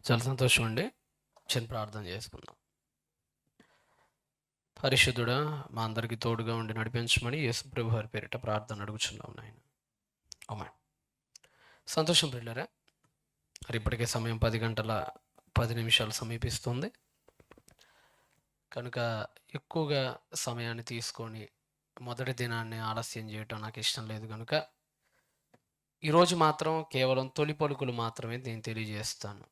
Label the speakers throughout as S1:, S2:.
S1: చాలా సంతోషం అండి. చిన్న ప్రార్థన చేసుకుందాం. పరిశుద్ధుడా, మా అందరికీ తోడుగా ఉండి నడిపించమని యేసుప్రభు వారి పేరిట ప్రార్థన అడుగుచున్నాం నాయన. ఆమేన్. సంతోషం ప్రియులారా, మరి ఇప్పటికే సమయం 10 గంటల 10 నిమిషాలు సమీపిస్తుంది. కనుక ఎక్కువగా సమయాన్ని తీసుకొని మొదటి దినాన్ని ఆలస్యం చేయటం నాకు ఇష్టం లేదు. కనుక ఈరోజు మాత్రం కేవలం తొలి పలుకులు మాత్రమే నేను తెలియజేస్తాను.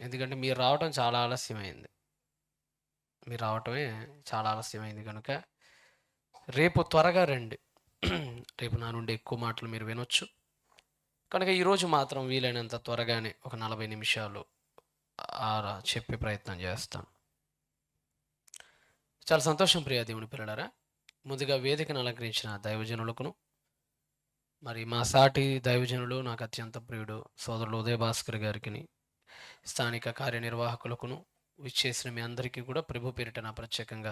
S1: ఎందుకంటే మీరు రావటం చాలా ఆలస్యమైంది. మీరు రావటమే చాలా ఆలస్యమైంది కనుక రేపు త్వరగా రండి. రేపు నా నుండి ఎక్కువ మాటలు మీరు వినొచ్చు. కనుక ఈరోజు మాత్రం వీలైనంత త్వరగానే ఒక 40 నిమిషాలు చెప్పే ప్రయత్నం చేస్తాను. చాలా సంతోషం ప్రియ దేవుని పిల్లలారా. ముందుగా వేదికను అలంకరించిన దైవజనులకును, మరి మా సాటి దైవజనులు నాకు అత్యంత ప్రియుడు సోదరులు ఉదయ భాస్కర్ గారికి, స్థానిక కార్యనిర్వాహకులకును, విచ్చేసిన మీ అందరికీ కూడా ప్రభు పేరిట నా ప్రత్యేకంగా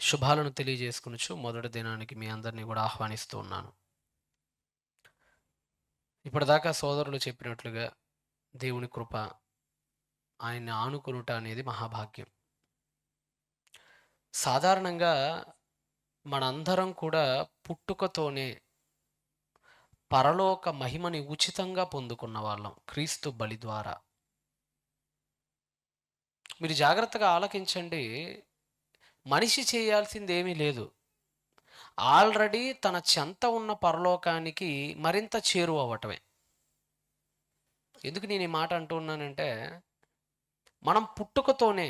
S1: శుభాలను తెలియజేసుకునొచ్చు మొదటి దినానికి మీ అందరినీ కూడా ఆహ్వానిస్తూ ఉన్నాను. ఇప్పటిదాకా సోదరులు చెప్పినట్లుగా దేవుని కృప, ఆయన్ని ఆనుకునుట అనేది మహాభాగ్యం. సాధారణంగా మనందరం కూడా పుట్టుకతోనే పరలోక మహిమని ఉచితంగా పొందుకున్న వాళ్ళం క్రీస్తు బలి ద్వారా. మీరు జాగ్రత్తగా ఆలకించండి. మనిషి చేయాల్సింది ఏమీ లేదు. ఆల్రెడీ తన చెంత ఉన్న పరలోకానికి మరింత చేరువ అవ్వటమే. ఎందుకు నేను ఈ మాట అంటున్నానంటే, మనం పుట్టుకతోనే,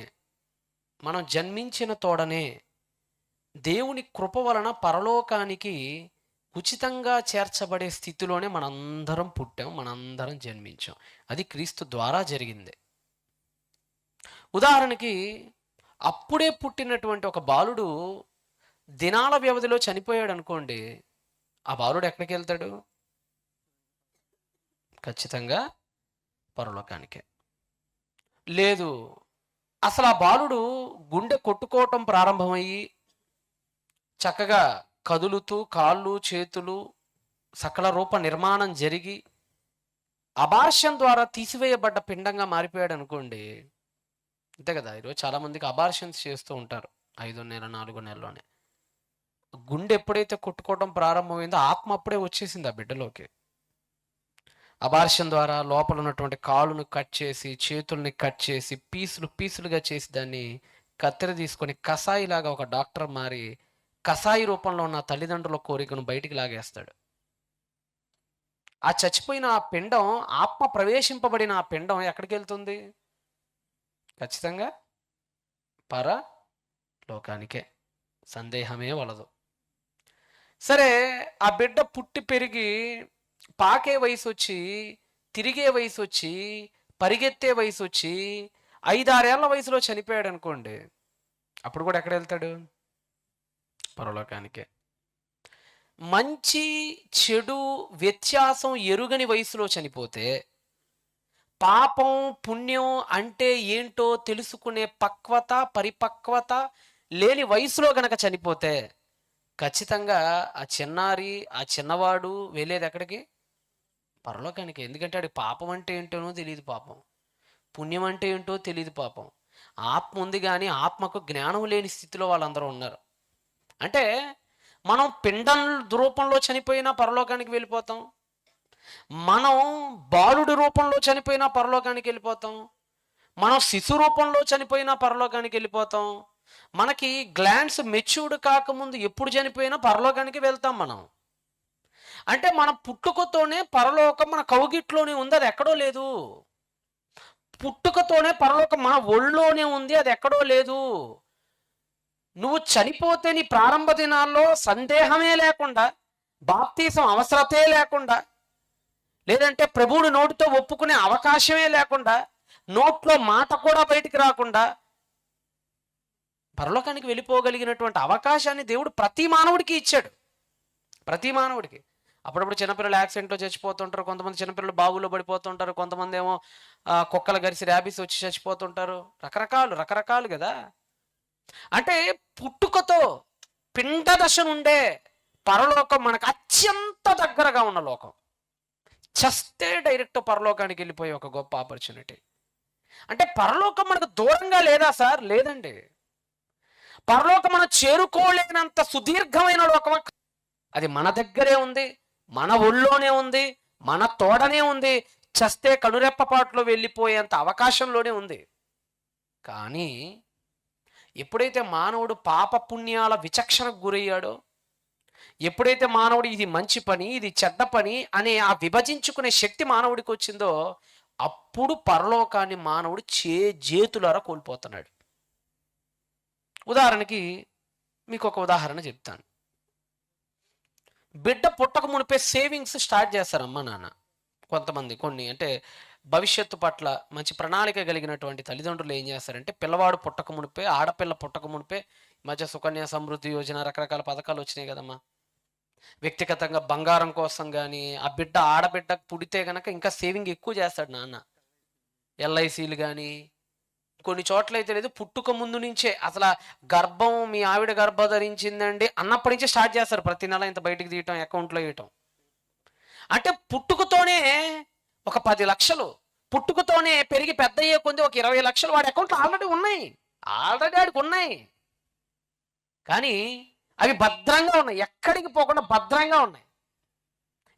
S1: మనం జన్మించిన తోడనే దేవుని కృప వలన పరలోకానికి ఉచితంగా చేర్చబడే స్థితిలోనే మనందరం పుట్టాం, మనందరం జన్మించాం. అది క్రీస్తు ద్వారా జరిగింది. ఉదాహరణకి అప్పుడే పుట్టినటువంటి ఒక బాలుడు దినాల వ్యవధిలో చనిపోయాడు అనుకోండి, ఆ బాలుడు ఎక్కడికి వెళ్తాడు? ఖచ్చితంగా పరలోకానికే. లేదు, అసలు ఆ బాలుడు గుండె కొట్టుకోవటం ప్రారంభమయ్యి చక్కగా కదులుతూ కాళ్ళు చేతులు సకల రూప నిర్మాణం జరిగి అబార్షన్ ద్వారా తీసివేయబడ్డ పిండంగా మారిపోయాడు అనుకోండి. అంతే కదా, ఈరోజు చాలామందికి అబార్షన్స్ చేస్తూ ఉంటారు 5వ నెల 4వ నెలలోనే. గుండె ఎప్పుడైతే కొట్టుకోవడం ప్రారంభమైందో ఆత్మ అప్పుడే వచ్చేసింది ఆ బిడ్డలోకి. అబార్షన్ ద్వారా లోపల ఉన్నటువంటి కాళ్ళను కట్ చేసి, చేతుల్ని కట్ చేసి, పీసులు పీసులుగా చేసి దాన్ని కత్తెర తీసుకొని కసాయిలాగా ఒక డాక్టర్ మారి కసాయి రూపంలో ఉన్న తల్లిదండ్రుల కోరికను బయటికి లాగేస్తాడు. ఆ చచ్చిపోయిన ఆ పిండం, ఆత్మ ప్రవేశింపబడిన ఆ పిండం ఎక్కడికి వెళ్తుంది? ఖచ్చితంగా పరలోకానికే, సందేహమే వలదు. సరే, ఆ బిడ్డ పుట్టి పెరిగి పాకే వయసు వచ్చి, తిరిగే వయసు వచ్చి, పరిగెత్తే వయసు వచ్చి 5-6 ఏళ్ల వయసులో చనిపోయాడు అనుకోండి, అప్పుడు కూడా ఎక్కడ వెళ్తాడు? పరలోకానికే. మంచి చెడు వ్యత్యాసం ఎరుగని వయసులో చనిపోతే, పాపం పుణ్యం అంటే ఏంటో తెలుసుకునే పక్వత పరిపక్వత లేని వయసులో గనక చనిపోతే ఖచ్చితంగా ఆ చిన్నారి, ఆ చిన్నవాడు వెళ్ళేది ఎక్కడికి? పరలోకానికి. ఎందుకంటే ఆడి పాపం అంటే ఏంటోనో తెలియదు, పాపం పుణ్యం అంటే ఏంటో తెలియదు, పాపం ఆత్మ ఉంది కానీ ఆత్మకు జ్ఞానం లేని స్థితిలో వాళ్ళందరూ ఉన్నారు. అంటే మనం పిండం రూపంలో చనిపోయినా పరలోకానికి వెళ్ళిపోతాం, మనం బాలుడి రూపంలో చనిపోయినా పరలోకానికి వెళ్ళిపోతాం, మనం శిశు రూపంలో చనిపోయినా పరలోకానికి వెళ్ళిపోతాం, మనకి గ్లాండ్స్ మెచ్యూర్డ్ కాకముందు ఎప్పుడు చనిపోయినా పరలోకానికి వెళ్తాం మనం. అంటే మన పుట్టుకతోనే పరలోకం మన కౌగిట్లోనే ఉంది, అది ఎక్కడో లేదు. పుట్టుకతోనే పరలోకం మన ఒళ్ళోనే ఉంది, అది ఎక్కడో లేదు. నువ్వు చనిపోతే నీ ప్రారంభ దినాల్లో సందేహమే లేకుండా, బాప్తీసం అవసరతే లేకుండా, లేదంటే ప్రభువుని నోటితో ఒప్పుకునే అవకాశమే లేకుండా, నోట్లో మాట కూడా బయటికి రాకుండా పరలోకానికి వెళ్ళిపోగలిగినటువంటి అవకాశాన్ని దేవుడు ప్రతి మానవుడికి ఇచ్చాడు. ప్రతి మానవుడికి. అప్పుడప్పుడు చిన్నపిల్లలు యాక్సిడెంట్లో చచ్చిపోతుంటారు, కొంతమంది చిన్నపిల్లలు బావుల్లో పడిపోతుంటారు, కొంతమంది ఏమో కుక్కలు గరిసి ర్యాబీస్ వచ్చి చచ్చిపోతుంటారు. రకరకాలు కదా. అంటే పుట్టుకతో పిండ దశ నుండే పరలోకం మనకు అత్యంత దగ్గరగా ఉన్న లోకం. చస్తే డైరెక్ట్ పరలోకానికి వెళ్ళిపోయే ఒక గొప్ప ఆపర్చునిటీ. అంటే పరలోకం మనకు దూరంగా లేదా సార్? లేదండి. పరలోకం మనం చేరుకోలేనంత సుదీర్ఘమైన లోకం. అది మన దగ్గరే ఉంది, మన ఒళ్ళోనే ఉంది, మన తోడనే ఉంది, చస్తే కనురెప్పపాటులో వెళ్ళిపోయేంత అవకాశంలోనే ఉంది. కానీ ఎప్పుడైతే మానవుడు పాప పుణ్యాల విచక్షణకు గురయ్యాడో, ఎప్పుడైతే మానవుడు ఇది మంచి పని, ఇది చెడ్డ పని అనే ఆ విభజించుకునే శక్తి మానవుడికి వచ్చిందో, అప్పుడు పరలోకాన్ని మానవుడు చేతులారా కోల్పోతున్నాడు. ఉదాహరణకి మీకు ఒక ఉదాహరణ చెప్తాను. బిడ్డ పుట్టక మునిపే సేవింగ్స్ స్టార్ట్ చేస్తారు అమ్మ నాన్న. కొంతమంది అంటే భవిష్యత్తు పట్ల మంచి ప్రణాళిక కలిగినటువంటి తల్లిదండ్రులు ఏం చేస్తారంటే, పిల్లవాడు పుట్టక మునిపే, ఆడపిల్ల పుట్టక మునిపే మధ్య సుకన్య సమృద్ధి యోజన రకరకాల పథకాలు వచ్చినాయి కదమ్మా. వ్యక్తిగతంగా బంగారం కోసం కానీ, ఆ ఆడబిడ్డ పుడితే గనక ఇంకా సేవింగ్ ఎక్కువ చేస్తాడు నాన్న. ఎల్ఐసీలు కానీ, కొన్ని చోట్ల అయితే లేదు, పుట్టుక ముందు నుంచే అసలు గర్భం మీ ఆవిడ గర్భధరించిందండి అన్నప్పటి నుంచే స్టార్ట్ చేస్తారు. ప్రతి నెల ఇంత బయటికి తీయటం, అకౌంట్లో వేయటం. అంటే పుట్టుకతోనే ఒక 10 లక్షలు, పుట్టుకతోనే పెరిగి పెద్ద అయ్యే కొంది ఒక 20 లక్షలు వాడి అకౌంట్లో ఆల్రెడీ ఉన్నాయి. ఆడికి ఉన్నాయి. కానీ అవి భద్రంగా ఉన్నాయి, ఎక్కడికి పోకుండా భద్రంగా ఉన్నాయి.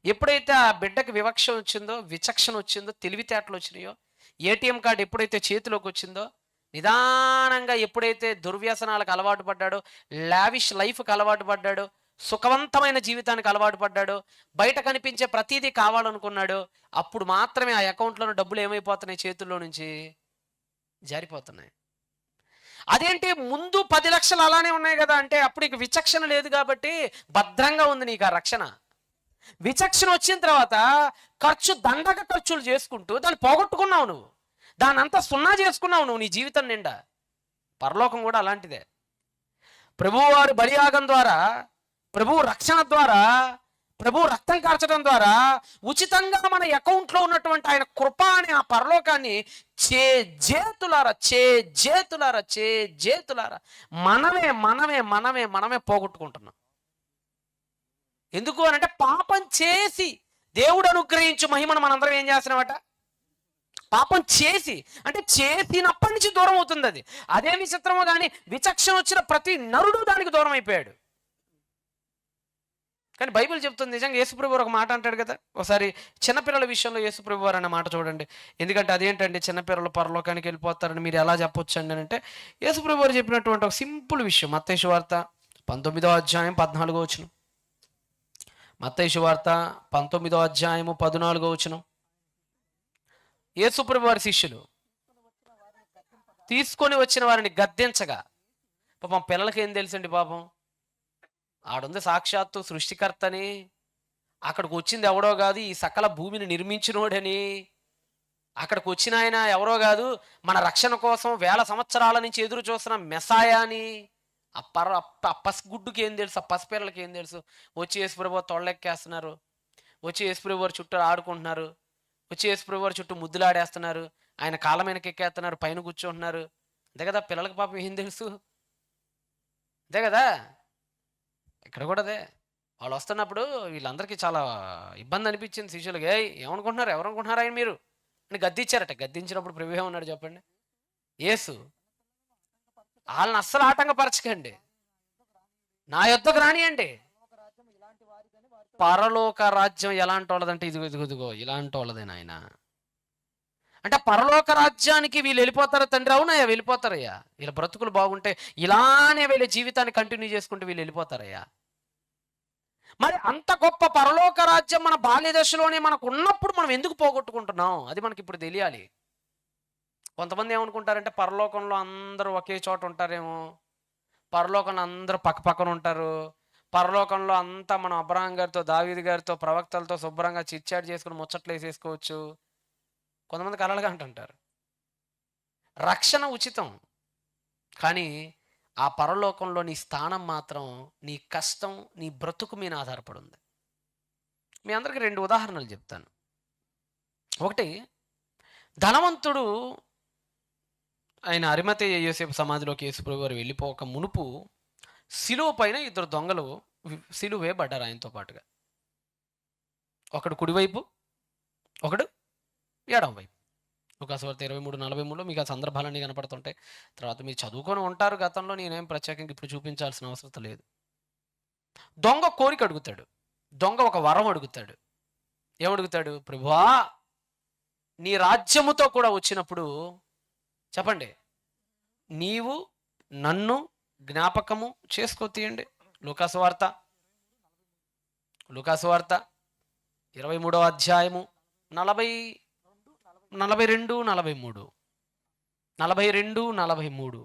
S1: ఎప్పుడైతే ఆ బిడ్డకి విచక్షణ వచ్చిందో, తెలివితేటలు వచ్చినాయో, ఏటీఎం కార్డు ఎప్పుడైతే చేతిలోకి వచ్చిందో, నిదానంగా ఎప్పుడైతే దుర్వ్యసనాలకు అలవాటు పడ్డాడో, లావిష్ లైఫ్కి అలవాటు పడ్డాడో, సుఖవంతమైన జీవితానికి అలవాటు పడ్డాడో, బయట కనిపించే ప్రతీదీ కావాలనుకున్నాడో, అప్పుడు మాత్రమే ఆ అకౌంట్లోని డబ్బులు ఏమైపోతున్నాయి, చేతుల్లో నుంచి జారిపోతున్నాయి. అదేంటి ముందు 10 లక్షలు అలానే ఉన్నాయి కదా అంటే, అప్పుడు ఇక విచక్షణ లేదు కాబట్టి భద్రంగా ఉంది నీకు ఆ రక్షణ. విచక్షణ వచ్చిన తర్వాత దండగ ఖర్చులు చేసుకుంటూ దాన్ని పోగొట్టుకున్నావు నువ్వు, దాన్ని అంతా సున్నా చేసుకున్నావు నువ్వు నీ జీవితం నిండా. పరలోకం కూడా అలాంటిదే. ప్రభువారి బలియాగం ద్వారా, ప్రభు రక్షణ ద్వారా, ప్రభు రక్తం కార్చడం ద్వారా ఉచితంగా మన అకౌంట్లో ఉన్నటువంటి ఆయన కృప అనే ఆ పరలోకాన్ని చేతులారా మనమే పోగొట్టుకుంటున్నాం. ఎందుకు అనంటే, పాపం చేసి దేవుడు అనుగ్రహించు మహిమను మనందరం ఏం చేస్తున్నామట? పాపం చేసి, అంటే చేసినప్పటి నుంచి దూరం అవుతుంది అది. అదే విచిత్రమో కానీ విచక్షణ వచ్చిన ప్రతి నరుడు దానికి దూరం అయిపోయాడు. కానీ బైబిల్ చెప్తుంది, నిజంగా యేసుప్రభు వారు ఒక మాట అంటాడు కదా. ఒకసారి చిన్నపిల్లల విషయంలో యేసుప్రభు వారు అన్న మాట చూడండి. ఎందుకంటే అదేంటండి చిన్నపిల్లలు పరలోకానికి వెళ్ళిపోతారని మీరు ఎలా చెప్పొచ్చు అండి అంటే, యేసుప్రభు వారు చెప్పినటువంటి ఒక సింపుల్ విషయం. మత్తయి సువార్త 19వ అధ్యాయం 14వ వచనం. మత్తయి సువార్త 19వ అధ్యాయము 14వ వచనం. యేసుప్రభు వారి శిష్యులు తీసుకొని వచ్చిన వారిని గద్దించగా, పాపం పిల్లలకి ఏం తెలుసండి పాపం, ఆడుంది సాక్షాత్తు సృష్టికర్తని, అక్కడికి వచ్చింది ఎవడో కాదు, ఈ సకల భూమిని నిర్మించినోడని. అక్కడికి వచ్చిన ఆయన ఎవరో కాదు, మన రక్షణ కోసం వేల సంవత్సరాల నుంచి ఎదురు చూస్తున్న మెసాయా అని. ఆ పసిగుడ్డుకి ఏం తెలుసు, ఆ పసిపిల్లలకి ఏం తెలుసు? వచ్చి యేసుప్రభు తొళ్ళెక్కేస్తున్నారు, వచ్చి యేసుప్రభు వారి చుట్టూ ఆడుకుంటున్నారు, వచ్చి యేసుప్రభు వారి చుట్టూ ముద్దులాడేస్తున్నారు, ఆయన కాళ్ళ మీదకి ఎక్కేస్తున్నారు, పైన కూర్చుంటున్నారు. అంతే కదా, పిల్లలకి పాపం ఏం తెలుసు? అంతే కదా. ఇక్కడ కూడా అదే. వాళ్ళు వస్తున్నప్పుడు వీళ్ళందరికీ చాలా ఇబ్బంది అనిపించింది శిష్యులకి. ఎవరనుకుంటున్నారు ఆయన మీరు అని గద్దించారట. గద్దించినప్పుడు ప్రభు ఏమన్నాడు చెప్పండి? యేసు, వాళ్ళని అస్సలు ఆటంకపరచకండి, నా యొద్దకు రానియండి. పరలోక రాజ్యం ఎలాంటి వాళ్ళదంటే ఇదిగో ఇలాంటి వాళ్ళదే నాయన. అంటే పరలోక రాజ్యానికి వీళ్ళు వెళ్ళిపోతారా తండ్రి? అవునయ్యా వెళ్ళిపోతారయ్యా. వీళ్ళ బ్రతుకులు బాగుంటే ఇలానే వీళ్ళ జీవితాన్ని కంటిన్యూ చేసుకుంటూ వీళ్ళు వెళ్ళిపోతారయ్యా. మరి అంత గొప్ప పరలోక రాజ్యం మన బాల్య దశలోనే మనకు ఉన్నప్పుడు మనం ఎందుకు పోగొట్టుకుంటున్నాం? అది మనకి ఇప్పుడు తెలియాలి. కొంతమంది ఏమనుకుంటారంటే, పరలోకంలో అందరూ ఒకే చోట ఉంటారేమో, పరలోకంలో అందరూ పక్కన ఉంటారు, పరలోకంలో అంతా మనం అబ్రహాం గారితో, దావీదు గారితో, ప్రవక్తలతో శుభ్రంగా చిట్చాట్ చేసుకుని ముచ్చట్లు వేసేసుకోవచ్చు. కొంతమంది కలలుగా అంటుంటారు. రక్షణ ఉచితం, కానీ ఆ పరలోకంలో నీ స్థానం మాత్రం నీ కష్టం, నీ బ్రతుకు మీద ఆధారపడి ఉంది. మీ అందరికీ 2 ఉదాహరణలు చెప్తాను. ఒకటి, ధనవంతుడు ఆయన అరిమతయి యోసేపు సమాధిలోకి యేసుప్రభు వారు వెళ్ళిపోక మునుపు సిలువ పైన 2 దొంగలు సిలువ వేయబడ్డారు ఆయనతో పాటుగా. ఒకడు కుడివైపు, ఒకడు ఎడం వైపు. లూకాసు వార్త 23:43లో మీకు ఆ సందర్భాలన్నీ కనపడుతుంటాయి. తర్వాత మీరు చదువుకొని ఉంటారు గతంలో, నేనేం ప్రత్యేకంగా ఇప్పుడు చూపించాల్సిన అవసరం లేదు. దొంగ కోరిక అడుగుతాడు. దొంగ ఒక వరం అడుగుతాడు. ఏమడుగుతాడు? ప్రభువా, నీ రాజ్యముతో కూడా వచ్చినప్పుడు చెప్పండి, నీవు నన్ను జ్ఞాపకము చేసుకో తీయండి. లూకాసు వార్త 23వ అధ్యాయము 42, 43.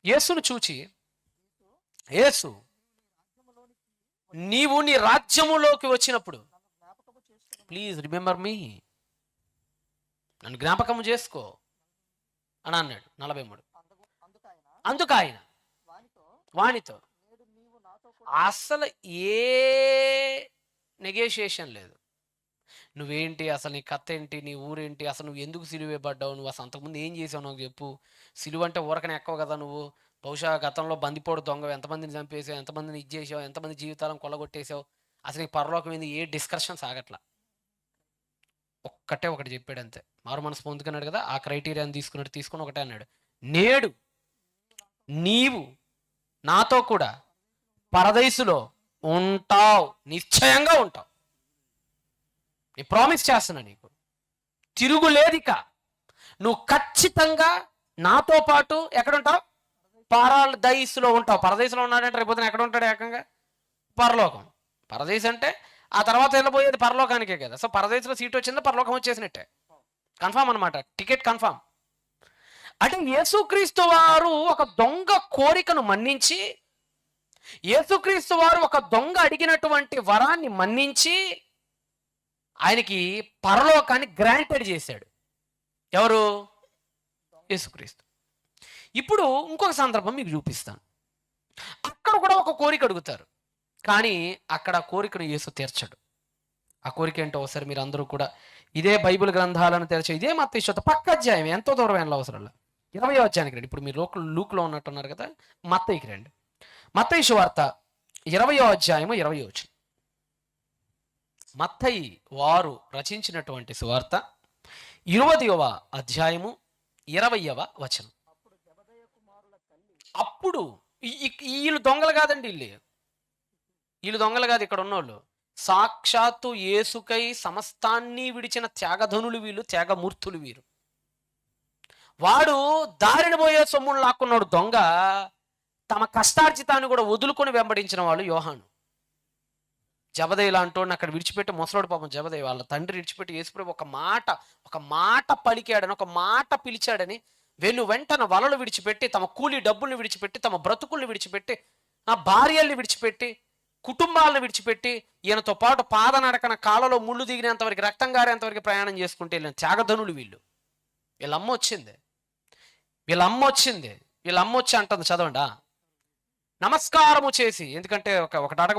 S1: యేసును చూచి, యేసు నీవు నీ రాజ్యములోకి వచ్చినప్పుడు ప్లీజ్ రిమెంబర్ మీ, నన్ను జ్ఞాపకము చేసుకో అని అన్నాడు. 43. అందుకు ఆయన వానితో అసలు ఏ నెగోషియేషన్ లేదు. నువ్వేంటి, అసలు నీ కథ ఏంటి, నీ ఊరేంటి, అసలు నువ్వు ఎందుకు సిలువ పడ్డావు, నువ్వు అసలు అంతకుముందు ఏం చేసావు నాకు చెప్పు. సిలువ అంటే ఊరకనే ఎక్కవు కదా నువ్వు. బహుశా గతంలో బందిపోడు దొంగ, ఎంతమందిని చంపేసావు, ఎంతమందిని ఇచ్చేసావు, ఎంతమంది జీవితాలను కొల్లగొట్టేసావు, అసలు నీకు పరలోకం ఏంది, ఏ డిస్కషన్ సాగట్లా. ఒకటి చెప్పాడు అంతే. మారు మనసు పొందుకున్నాడు కదా, ఆ క్రైటీరియాని తీసుకుని ఒకటే అన్నాడు, నేడు నీవు నాతో కూడా పరదైసులో ఉంటావు, నిశ్చయంగా ఉంటావు. నేను ప్రామిస్ చేస్తున్నా, నీకు తిరుగులేదిక. నువ్వు ఖచ్చితంగా నాతో పాటు ఎక్కడుంటావు? పరదైసులో ఉంటావు. పరదైసులో ఉన్నాడంటే రేపొద్దున ఎక్కడ ఉంటాడు? ఏకంగా పరలోకం. పరదేశ్ అంటే ఆ తర్వాత వెళ్ళబోయేది పరలోకానికే కదా. సో పరదేశంలో సీట్ వచ్చిందో పరలోకం వచ్చేసినట్టే, కన్ఫామ్ అనమాట, టికెట్ కన్ఫామ్. అంటే యేసుక్రీస్తు వారు ఒక దొంగ కోరికను మన్నించి, యేసుక్రీస్తు వారు ఒక దొంగ అడిగినటువంటి వరాన్ని మన్నించి ఆయనకి పరలోకాన్ని గ్రాంటెడ్ చేశాడు. ఎవరు? యేసుక్రీస్తు. ఇప్పుడు ఇంకొక సందర్భం మీకు చూపిస్తాను. అక్కడ కూడా ఒక కోరిక అడుగుతారు, కానీ అక్కడ కోరికను యేసు తీర్చడు. ఆ కోరిక ఏంటో ఒకసారి మీరు అందరూ కూడా ఇదే బైబిల్ గ్రంథాలను తెరచి, ఇదే మత్తయి సువార్త పక్క అధ్యాయం, ఎంతో దూరం వెళ్ళ అవసరం లేదు, 20వ అధ్యాయానికి రండి. ఇప్పుడు మీరు లూక్లో ఉన్నట్టున్నారు కదా, మత్తయికి రండి. మత్తయి సువార్త 20వ అధ్యాయము 20వ వచనం. మత్తయి వారు రచించినటువంటి సువార్త 20వ అధ్యాయము 20వ వచనం. అప్పుడు వీళ్ళు దొంగలు కాదండి, వీళ్ళు దొంగలు కాదు, ఇక్కడ ఉన్నోళ్ళు సాక్షాత్తు యేసుకై సమస్తాన్ని విడిచిన త్యాగధనులు వీళ్ళు, త్యాగమూర్తులు వీరు. వాడు దారిన పోయే సొమ్మును లాక్కున్నాడు దొంగ. తమ కష్టార్జితాన్ని కూడా వదులుకొని వెంబడించిన వాళ్ళు యోహాను. జబదేయి లాంటోడిని అక్కడ విడిచిపెట్టి, ముసలోడు పాపం జబదేయి వాళ్ళ తండ్రి విడిచిపెట్టి యేసుప్రభు ఒక మాట పలికాడని, ఒక మాట పిలిచాడని వెంటనే వలలు విడిచిపెట్టి, తమ కూలి డబ్బుల్ని విడిచిపెట్టి, తమ బ్రతుకుల్ని విడిచిపెట్టి, ఆ భార్యల్ని విడిచిపెట్టి, కుటుంబాలను విడిచిపెట్టి, ఈయనతో పాటు పాదనడకన కాళ్ళలో ముళ్ళు దిగినంతవరకు, రక్తం గారేంతవరకు ప్రయాణం చేసుకుంటే వెళ్ళిన త్యాగధనులు వీళ్ళు. వీళ్ళ అమ్మ వచ్చి అంటుంది, చదవండి. నమస్కారము చేసి, ఎందుకంటే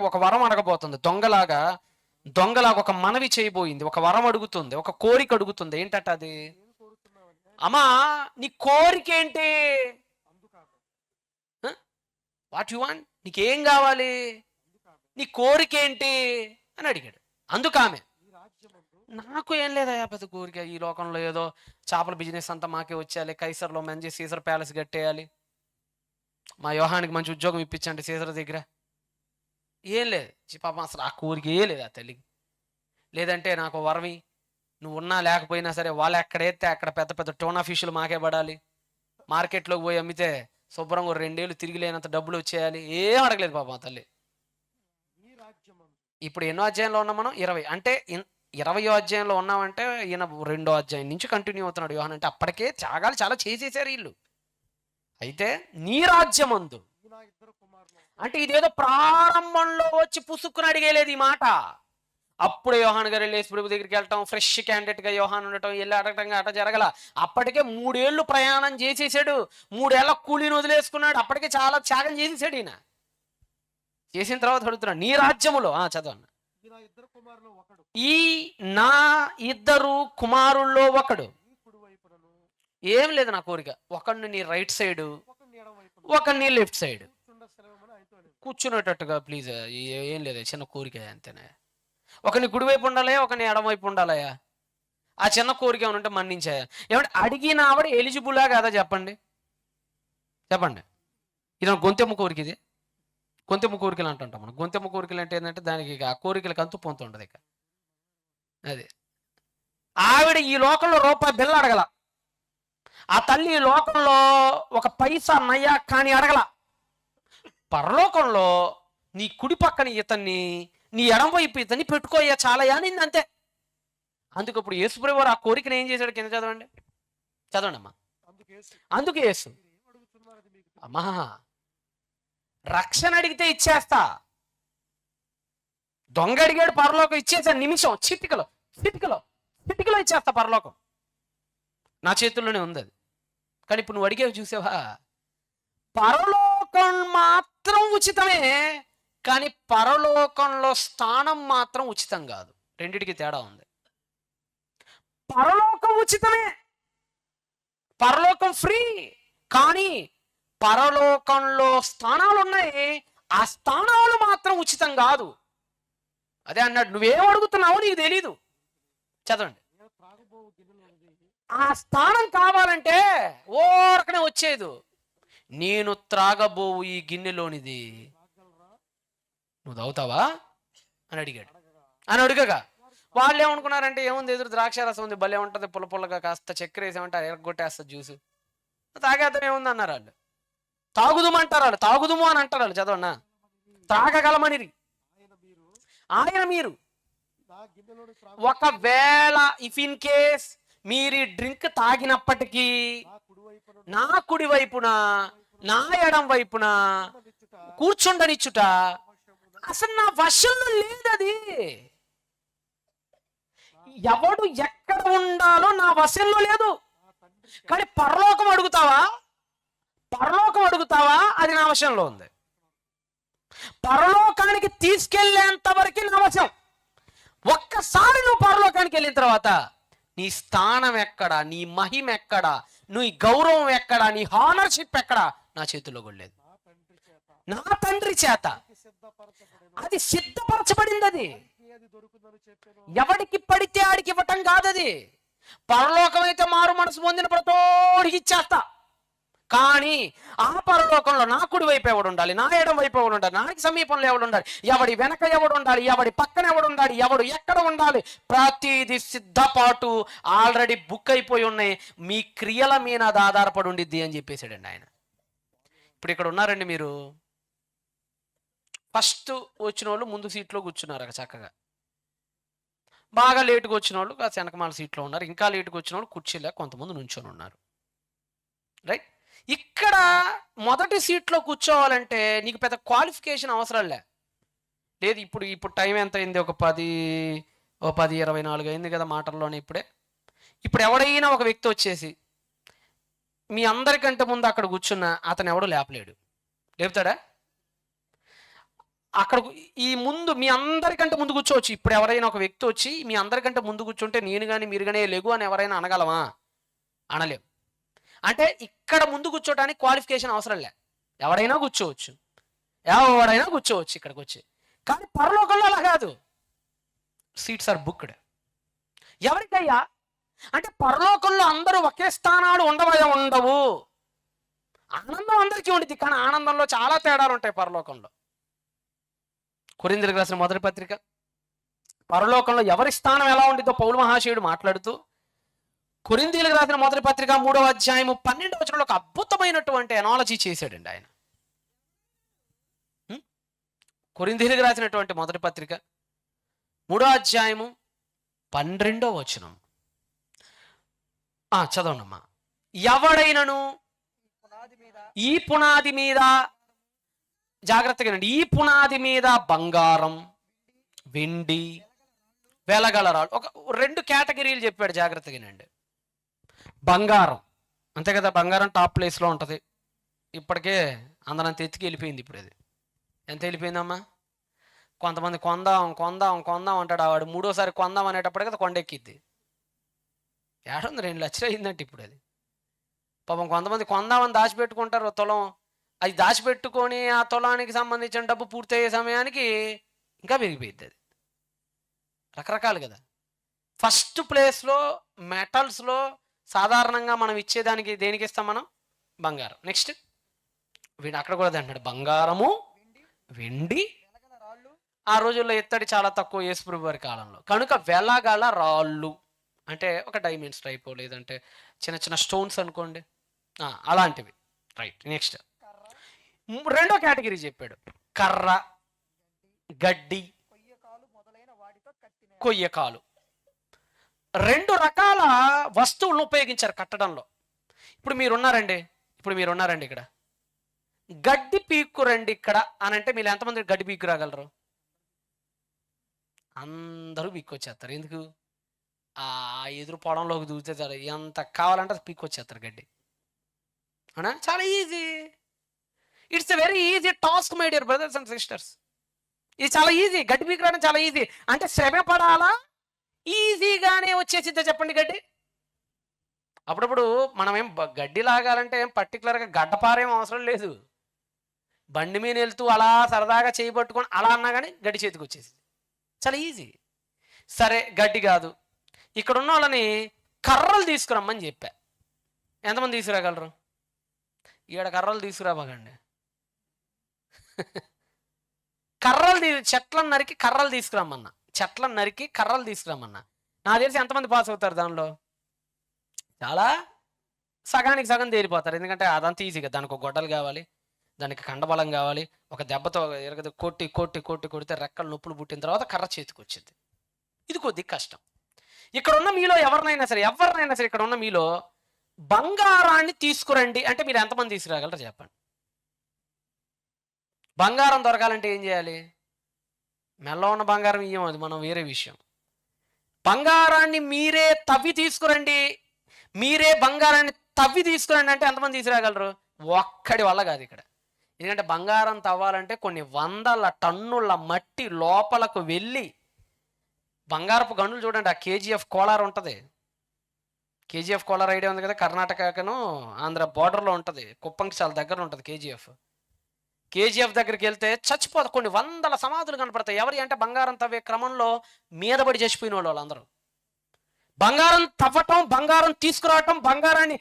S1: ఒక వరం అడగబోతుంది. దొంగలాగా ఒక మనవి చేయబోయింది, ఒక వరం అడుగుతుంది, ఒక కోరిక అడుగుతుంది. ఏంటట అది? అమ్మా, నీ కోరిక ఏంటి? What you want? నీకేం కావాలి? నీ కోరిక ఏంటి అని అడిగాడు. అందుకామె, నాకు ఏం లేదయా పెద్ద కోరిక, ఈ లోకంలో ఏదో చేపల బిజినెస్ అంతా మాకే వచ్చేయాలి, కైసర్లో మంచి సీజర్ ప్యాలెస్ కట్టేయాలి, మా యోహానికి మంచి ఉద్యోగం ఇప్పించండి సీజర్ దగ్గర. ఏం లేదు పాపం, అసలు ఆ కోరిక ఏ లేదు ఆ తల్లికి. లేదంటే నాకు వరవి, నువ్వు ఉన్నా లేకపోయినా సరే వాళ్ళు ఎక్కడైతే అక్కడ పెద్ద పెద్ద టోనా ఫిష్లు మాకే పడాలి, మార్కెట్లోకి పోయి అమ్మితే శుభ్రంగా 2 ఏళ్ళు తిరిగి లేనంత డబ్బులు వచ్చేయాలి. ఏం అడగలేదు పాపం ఆ తల్లి. ఇప్పుడు ఎన్నో అధ్యాయంలో ఉన్నాం మనం? 20. అంటే 20వ అధ్యాయంలో ఉన్నామంటే ఈయన 2వ అధ్యాయం నుంచి కంటిన్యూ అవుతున్నాడు యోహాన్. అంటే అప్పటికే త్యాగాలు చాలా చేసేసారు వీళ్ళు. అయితే నీ రాజ్యమందు అంటే ఇదేదో ప్రారంభంలో వచ్చి పుసుక్కుని అడిగేలేదు ఈ మాట. అప్పుడే యోహాన్ గారు వెళ్ళి యేసు ప్రభు దగ్గరికి వెళ్ళటం, ఫ్రెష్ క్యాండిడేట్గా యోహాన్ ఉండటం, వెళ్ళి అడగటం అట జరగల. అప్పటికే 3 ఏళ్ళు ప్రయాణం చేసేసాడు, 3 ఏళ్ల కూలీని వదిలేసుకున్నాడు. అప్పటికే చాలా త్యాగం చేసేసాడు ఈయన. చేసిన తర్వాత అడుగుతున్నాడు, నీ రాజ్యములో చదవండి, ఈ నా 2 కుమారుల్లో ఒకడు. ఏం లేదు నా కోరిక, ఒకడిని నీ రైట్ సైడ్, ఒకడిని లెఫ్ట్ సైడ్ కూర్చునేటట్టుగా ప్లీజ్. ఏం లేదు, చిన్న కోరిక అంతేనే. ఒకని కుడివైపు ఉండాలయా, ఒకని ఎడమవైపు ఉండాలయా. ఆ చిన్న కోరిక ఏమైనా ఉంటే మన్నించాయా? ఏమంటే అడిగిన ఆవిడ ఎలిజిబులా కాదా చెప్పండి? చెప్పండి. ఇది గొంతెమ్మ కోరిక, ఇది గొంతెమ్మ కోరికలు అంటుంటాం మనం. గొంతెమ్మ కోరికలు అంటే ఏంటంటే దానికి ఆ కోరికలకు అంతు పొంతు ఉండదు ఇక. అది ఆవిడ ఈ లోకంలో రూపాయి బిల్ల అడగల, ఆ తల్లి ఈ లోకంలో ఒక పైసా నయ్యా కానీ అడగల. పరలోకంలో నీ కుడి పక్కన ఇతన్ని, నీ ఎడం వైపు ఇతన్ని పెట్టుకోయ్యా చాలయా నింది అంతే. అందుకు ఇప్పుడు యేసుప్రభు వారు ఆ కోరికను ఏం చేశాడు? కింద చదవండి, చదవండి అమ్మా. అందుకు యేసు, అమ్మా రక్షణ అడిగితే ఇచ్చేస్తా, దొంగ అడిగాడు పరలోకం ఇచ్చేసా, నిమిషం, చిటికలో చిటికలో చిటికలో ఇచ్చేస్తా పరలోకం, నా చేతుల్లోనే ఉంది అది. కానీ ఇప్పుడు నువ్వు అడిగేవి చూసావా? పరలోకం మాత్రం ఉచితమే, కానీ పరలోకంలో స్థానం మాత్రం ఉచితం కాదు. రెండిటికి తేడా ఉంది. పరలోకం ఉచితమే, పరలోకం ఫ్రీ, కానీ పరలోకంలో స్థానాలు ఉన్నాయి, ఆ స్థానాలు మాత్రం ఉచితం కాదు. అదే అన్నాడు, నువ్వేం అడుగుతున్నావో నీకు తెలీదు. చదవండి. ఆ స్థానం కావాలంటే ఓరకనే వచ్చేది, నేను త్రాగబోవు ఈ గిన్నెలోనిది నువ్వు తాగుతావా అని అడిగాడు. అని అడుగగా వాళ్ళు ఏమనుకున్నారంటే, ఏముంది ఎదురు ద్రాక్షారసం ఉంది, భలే ఉంటుంది, పుల్ల పుల్లగా, కాస్త చక్కెర వేసామంటారు, ఎరగొట్టేస్తుంది జ్యూసు, తాగేద్దాం ఏముంది అన్నారు వాళ్ళు. తాగుదుమంటారు వాళ్ళు, తాగుదుము అని అంటారు వాళ్ళు. చదవన్నా, త్రాగగలమని ఆయన మీరు ఒకవేళ ఇఫ్ ఇన్ కేస్ మీరు ఈ డ్రింక్ తాగినప్పటికీ నా కుడి వైపున నా ఎడం వైపున కూర్చుండనిచ్చుట అసలు నా వశంలో లేదది. ఎవడు ఎక్కడ ఉండాలో నా వశంలో లేదు. కానీ పరలోకం అడుగుతావా, పరలోకం అడుగుతావా, అది నా వశంలో ఉంది. పరలోకానికి తీసుకెళ్లేంత వరకు నా వశం. ఒక్కసారి నువ్వు పరలోకానికి వెళ్ళిన తర్వాత నీ స్థానం ఎక్కడ, నీ మహిమ ఎక్కడ, నీ గౌరవం ఎక్కడ, నీ హానర్షిప్ ఎక్కడ, నా చేతిలో కూడా లేదు. నా తండ్రి చేత అది సిద్ధపరచబడింది. అది ఎవడికి పడితే ఆడికి ఇవ్వటం కాదది. పరలోకం అయితే మారు మనసు పొందిన ప్రతోడికి ఇచ్చేస్తా. కానీ ఆ పరలోకంలో నా కుడి వైపు ఎవడు ఉండాలి, నా ఎడం వైపు ఎవడు ఉండాలి, నాకు సమీపంలో ఎవడు ఉండాలి, ఎవడి వెనక ఎవడు ఉండాలి, ఎవడి పక్కన ఎవడు ఉండాలి, ఎవడు ఎక్కడ ఉండాలి, ప్రతిది సిద్ధపాటు ఆల్రెడీ బుక్ అయిపోయి ఉన్నాయి. మీ క్రియల మీద అది ఆధారపడి ఉండిద్ది అని చెప్పేశాడండి ఆయన. ఇప్పుడు ఇక్కడ ఉన్నారండి మీరు, ఫస్ట్ వచ్చిన వాళ్ళు ముందు సీట్లో కూర్చున్నారు అక్కడ చక్కగా. బాగా లేటుగా వచ్చిన వాళ్ళు కాస్త వెనకమాల సీట్లో ఉన్నారు. ఇంకా లేటుగా వచ్చిన వాళ్ళు కుర్చీలో కొంతమంది నుంచొని ఉన్నారు. రైట్. ఇక్కడ మొదటి సీట్లో కూర్చోవాలంటే నీకు పెద్ద క్వాలిఫికేషన్ అవసరం లేదు. ఇప్పుడు టైం ఎంత అయింది? ఒక 10:24 అయింది కదా మాటల్లోనే. ఇప్పుడు ఎవడైనా ఒక వ్యక్తి వచ్చేసి మీ అందరికంటే ముందు అక్కడ కూర్చున్నా అతను ఎవడో లేపలేడు. లేపుతాడా? అక్కడ ఈ ముందు మీ అందరికంటే ముందు కూర్చోవచ్చు. ఇప్పుడు ఎవరైనా ఒక వ్యక్తి వచ్చి మీ అందరికంటే ముందు కూర్చుంటే నేను కానీ మీరు కానీ లెగు అని ఎవరైనా అనగలమా? అనలేం. అంటే ఇక్కడ ముందు కూర్చోటానికి క్వాలిఫికేషన్ అవసరం లే, ఎవడైనా కూర్చోవచ్చు, ఎవడైనా కూర్చోవచ్చు ఇక్కడికి వచ్చి. కానీ పరలోకంలో అలా కాదు, సీట్స్ ఆర్ బుక్డ్. ఎవరికయ్యా అంటే పరలోకంలో అందరూ ఒకే స్థానాలు ఉండవు. ఆనందం అందరికీ ఉండిద్ది, కానీ ఆనందంలో చాలా తేడాలు ఉంటాయి పరలోకంలో. కొరింథీయులకు రాసిన మొదటి పత్రిక, పరలోకంలో ఎవరి స్థానం ఎలా ఉండిద్దో పౌలు మహాశయుడు మాట్లాడుతూ, కొరింథీయులకు రాసిన మొదటి పత్రిక 3వ అధ్యాయము 12వ వచనంలో ఒక అద్భుతమైనటువంటి ఎనాలజీ చేశాడండి ఆయన. కొరింథీయులకు రాసినటువంటి మొదటి పత్రిక 3వ అధ్యాయము 12వ వచనం చదవనమ్మా. ఎవడైనను ఈ పునాది మీద, జాగ్రత్తగానండి, ఈ పునాది మీద బంగారం, వెండి, వెలగలరాలు, ఒక 2 కేటగిరీలు చెప్పాడు. జాగ్రత్తగానండి. బంగారం అంతే కదా, బంగారం టాప్ ప్లేస్లో ఉంటుంది. ఇప్పటికే అందరంత ఎత్తికి వెళ్ళిపోయింది. ఇప్పుడు అది ఎంత వెళ్ళిపోయిందమ్మా? కొంతమంది కొందాం అంటాడు. వాడు 3వసారి కొందాం అనేటప్పుడు కదా కొండెక్కిద్ది. ఏడుంది 2 లక్షలు అయిందంటే ఇప్పుడు అది. పాపం కొంతమంది కొందామని దాచిపెట్టుకుంటారు తులం. అది దాచిపెట్టుకొని ఆ తులానికి సంబంధించిన డబ్బు పూర్తయ్యే సమయానికి ఇంకా పెరిగిపోయింది. అది రకరకాలు కదా. ఫస్ట్ ప్లేస్లో మెటల్స్లో సాధారణంగా మనం ఇచ్చేదానికి దేనికి ఇస్తాం మనం? బంగారం. నెక్స్ట్ వీడు అక్కడ కూడా అంటాడు బంగారము వెండి. ఆ రోజుల్లో ఎత్తడి చాలా తక్కువ యేసుప్రభు వారి కాలంలో, కనుక వెలగల రాళ్ళు అంటే ఒక డైమండ్స్ టైప్ లేదంటే చిన్న చిన్న స్టోన్స్ అనుకోండి, అలాంటివి. రైట్. నెక్స్ట్ రెండో కేటగిరీ చెప్పాడు, కర్ర, గడ్డి, కొయ్యకాలు. రెండు రకాల వస్తువులను ఉపయోగించారు కట్టడంలో. ఇప్పుడు మీరున్నారండి ఇక్కడ, గడ్డి పీక్కురండి ఇక్కడ అని అంటే మీరు ఎంతమంది గడ్డి పీక్కు రాగలరు? అందరూ పీక్కొచ్చేస్తారు. ఎందుకు? ఆ ఎదురు పొలంలోకి దూరితే చాలు, ఎంత కావాలంటే అది పీక్కొచ్చేస్తారు గడ్డి. అవునా? చాలా easy. It's a very easy task my dear brothers and sisters. ఇది చాలా ఈజీ. గడ్డి పీకరాడం చాలా ఈజీ. అంటే శ్రమ పడాలా? ఈజీగానే వచ్చేసిద్దా చెప్పండి గడ్డి? అప్పుడప్పుడు మనం ఏం గడ్డి లాగాలంటే ఏం పర్టికులర్గా గడ్డపారేం అవసరం లేదు. బండి మీద వెళ్తూ అలా సరదాగా చేయబట్టుకొని అలా అన్నా కానీ గడ్డి చేతికి వచ్చేసింది. చాలా ఈజీ. సరే, గడ్డి కాదు, ఇక్కడ ఉన్న వాళ్ళని కర్రలు తీసుకురమ్మని చెప్పా. ఎంతమంది తీసుకురాగలరు? 7 కర్రలు తీసుకురాబాగండి. చెట్లను నరికి కర్రలు తీసుకురమ్మన్నా. నాకు తెలిసి ఎంతమంది పాస్ అవుతారు దానిలో? చాలా సగానికి సగం తేలిపోతారు. ఎందుకంటే అదంతా ఈజీగా, దానికి ఒక గొడ్డలు కావాలి, దానికి కండబలం కావాలి, ఒక దెబ్బతో కొడితే రెక్కలు నొప్పులు పుట్టిన తర్వాత కర్ర చేతికి వచ్చింది. ఇది కొద్దిగా కష్టం. ఇక్కడ ఉన్న మీలో ఎవరినైనా సరే ఇక్కడ ఉన్న మీలో బంగారాన్ని తీసుకురండి అంటే మీరు ఎంతమంది తీసుకురాగలరు చెప్పండి? బంగారం దొరకాలంటే ఏం చేయాలి? మెల్ల ఉన్న బంగారం ఇయ్యం, అది మనం వేరే విషయం. బంగారాన్ని మీరే తవ్వి తీసుకురండి అంటే ఎంతమంది తీసుకురాగలరు? ఒక్కడి వల్ల కాదు ఇక్కడ. ఎందుకంటే బంగారం తవ్వాలంటే కొన్ని వందల టన్నుల మట్టి లోపలకు వెళ్ళి, బంగారపు గనులు చూడండి, ఆ కేజీఎఫ్ కోలార్ ఉంటుంది. కేజీఎఫ్ కోలార్ ఐడియా ఉంది కదా, కర్ణాటకను ఆంధ్ర బార్డర్లో ఉంటుంది, కుప్పంకి చాలా దగ్గర ఉంటుంది కేజీఎఫ్ దగ్గరికి వెళ్తే చచ్చిపోతా కొన్ని వందల సమాధులు కనపడతాయి. ఎవరి అంటే బంగారం తవ్వే క్రమంలో మీదపడి చచ్చిపోయిన వాళ్ళందరూ. బంగారం తవ్వటం, బంగారం తీసుకురావటం, బంగారాన్ని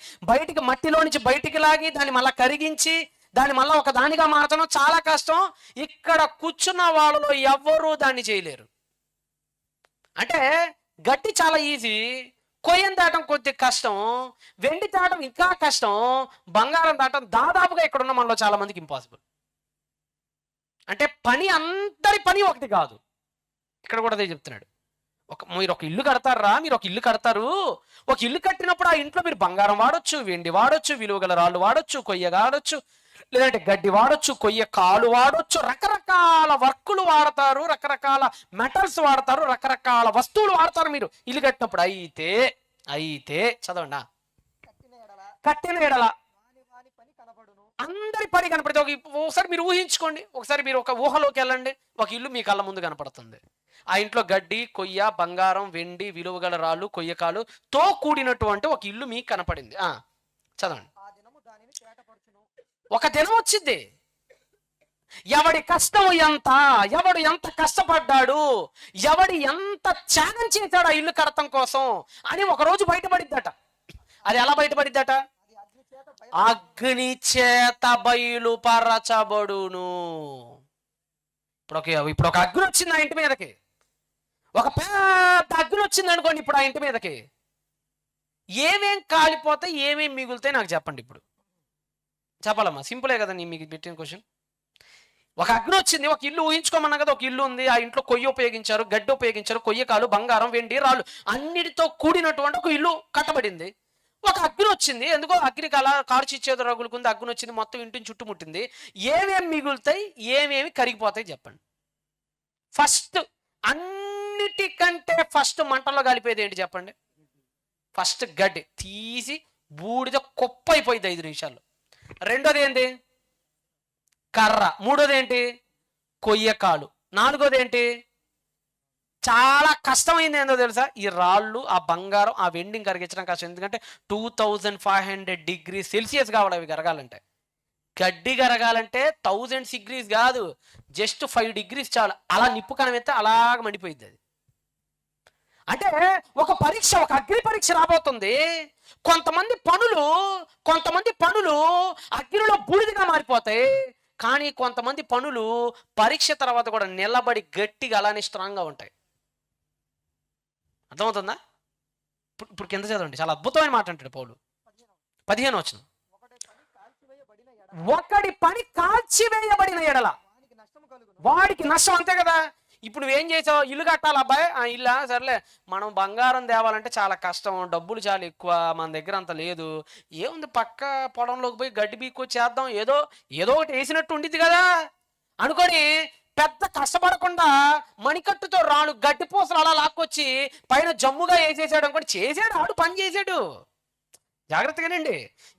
S1: మట్టిలో నుంచి బయటికి లాగి దాన్ని మళ్ళీ కరిగించి దాన్ని మళ్ళీ ఒక దానిగా మార్చడం చాలా కష్టం. ఇక్కడ కూర్చున్న వాళ్ళలో ఎవ్వరూ దాన్ని చేయలేరు. అంటే గట్టి చాలా ఈజీ, కొయ్యం దాటం కొద్ది కష్టం, వెండి దాటం ఇంకా కష్టం, బంగారం దాటం దాదాపుగా ఇక్కడ ఉన్న మనలో చాలా మందికి ఇంపాసిబుల్. అంటే అందరి పని ఒకటి కాదు. ఇక్కడ కూడా అదే చెప్తున్నాడు. మీరు ఒక ఇల్లు కడతారు. ఒక ఇల్లు కట్టినప్పుడు ఆ ఇంట్లో మీరు బంగారం వాడొచ్చు, వెండి వాడొచ్చు, విలువగల రాళ్ళు వాడొచ్చు, కొయ్య వాడొచ్చు, లేదంటే గడ్డి వాడొచ్చు, కొయ్య కాలు వాడొచ్చు, రకరకాల వర్కులు వాడతారు, రకరకాల మెటల్స్ వాడతారు, రకరకాల వస్తువులు వాడతారు మీరు ఇల్లు కట్టినప్పుడు. అయితే చదవండి, కట్టిన ఎడల అందరి పని కనపడితే ఒకసారి మీరు ఊహించుకోండి, ఒకసారి మీరు ఒక ఊహలోకి వెళ్ళండి. ఒక ఇల్లు మీ కళ్ళ ముందు కనపడుతుంది. ఆ ఇంట్లో గడ్డి, కొయ్య, బంగారం, వెండి, విలువగల రాళ్ళు, కొయ్యకాలు తో కూడినటువంటి ఒక ఇల్లు మీకు కనపడింది. చదవండి. ఒక దినం వచ్చింది, ఎవడి కష్టం ఎవడు ఎంత కష్టపడ్డాడు, ఎవడి ఎంత త్యాగం చేశాడు ఆ ఇల్లు కడతం కోసం అని ఒక రోజు బయటపడిద్దట. అది ఎలా బయటపడిద్దట? అగ్ని చేత బయలుపరచబడును. ఇప్పుడు ఒక అగ్ని వచ్చింది ఆ ఇంటి మీదకి, ఒక పెద్ద అగ్ని వచ్చింది అనుకోండి. ఇప్పుడు ఆ ఇంటి మీదకి ఏమేం కాలిపోతాయి, ఏమేం మిగులుతాయి నాకు చెప్పండి. ఇప్పుడు చెప్పాలమ్మా, సింపులే కదా మీకు పెట్టిన క్వశ్చన్. ఒక అగ్ని వచ్చింది, ఒక ఇల్లు ఊహించుకోమన్నా కదా, ఒక ఇల్లు ఉంది, ఆ ఇంట్లో కొయ్య ఉపయోగించారు, గడ్డి ఉపయోగించారు, కొయ్యకాలు, బంగారం, వెండి, రాళ్ళు అన్నిటితో కూడినటువంటి ఒక ఇల్లు కట్టబడింది. ఒక అగ్ని వచ్చింది, ఎందుకో అగ్నికి అలా కార్చిచ్చేది రగులుకుంది, అగ్ని వచ్చింది, మొత్తం ఇంటిని చుట్టుముట్టింది. ఏమేమి మిగులుతాయి, ఏమేమి కరిగిపోతాయి చెప్పండి. ఫస్ట్, అన్నిటికంటే ఫస్ట్ మంటల్లో కలిపేది ఏంటి చెప్పండి? ఫస్ట్ గడ్డి తీసి బూడిద కుప్ప అయిపోయింది 5 నిమిషాల్లో. రెండోది ఏంటి? కర్ర. మూడోది ఏంటి? కొయ్యకాలు. నాలుగోది ఏంటి? చాలా కష్టమైంది ఏందో తెలుసా? ఈ రాళ్ళు, ఆ బంగారం, ఆ వెండిని కరిగించడం కష్టం. ఎందుకంటే 2500 డిగ్రీ సెల్సియస్ కావాలి అవి కరగాలంటే. గడ్డి కరగాలంటే 1000 డిగ్రీస్ కాదు, జస్ట్ 5 డిగ్రీస్ చాలు. అలా నిప్పు కనమెత్తే అలాగ మండిపోయింది అది. అంటే ఒక పరీక్ష, ఒక అగ్ని పరీక్ష రాబోతుంది. కొంతమంది పనులు అగ్నిలో బూడిదగా మారిపోతాయి. కానీ కొంతమంది పనులు పరీక్ష తర్వాత కూడా నిలబడి గట్టిగా అలానే స్ట్రాంగ్గా ఉంటాయి. అర్థమవుతుందా? ఇప్పుడు కింద చదవండి, చాలా అద్భుతమైన మాట అంటాడు పౌలు. 15 వచనం. ఒకడి పని కాల్చివేయబడిన ఎడల వాడికి నష్టం. అంతే కదా. ఇప్పుడు నువ్వేం చేసావు? ఇల్లు కట్టాలి అబ్బాయి, ఇల్లా సర్లే, మనం బంగారం తేవాలంటే చాలా కష్టం, డబ్బులు చాలా ఎక్కువ, మన దగ్గర అంత లేదు. ఏముంది, పక్క పొలంలోకి పోయి గడ్డి బీక్కొచ్చి చేద్దాం, ఏదో ఒకటి వేసినట్టు ఉండిద్ది కదా అనుకొని పెద్ద కష్టపడకుండా మణికట్టుతో రాను గడ్డి పూసలు అలా లాక్కొచ్చి పైన జమ్ముగా వేసేసాడు అనుకోండి. చేసాడు, ఆడు పని చేసాడు. జాగ్రత్తగానండి.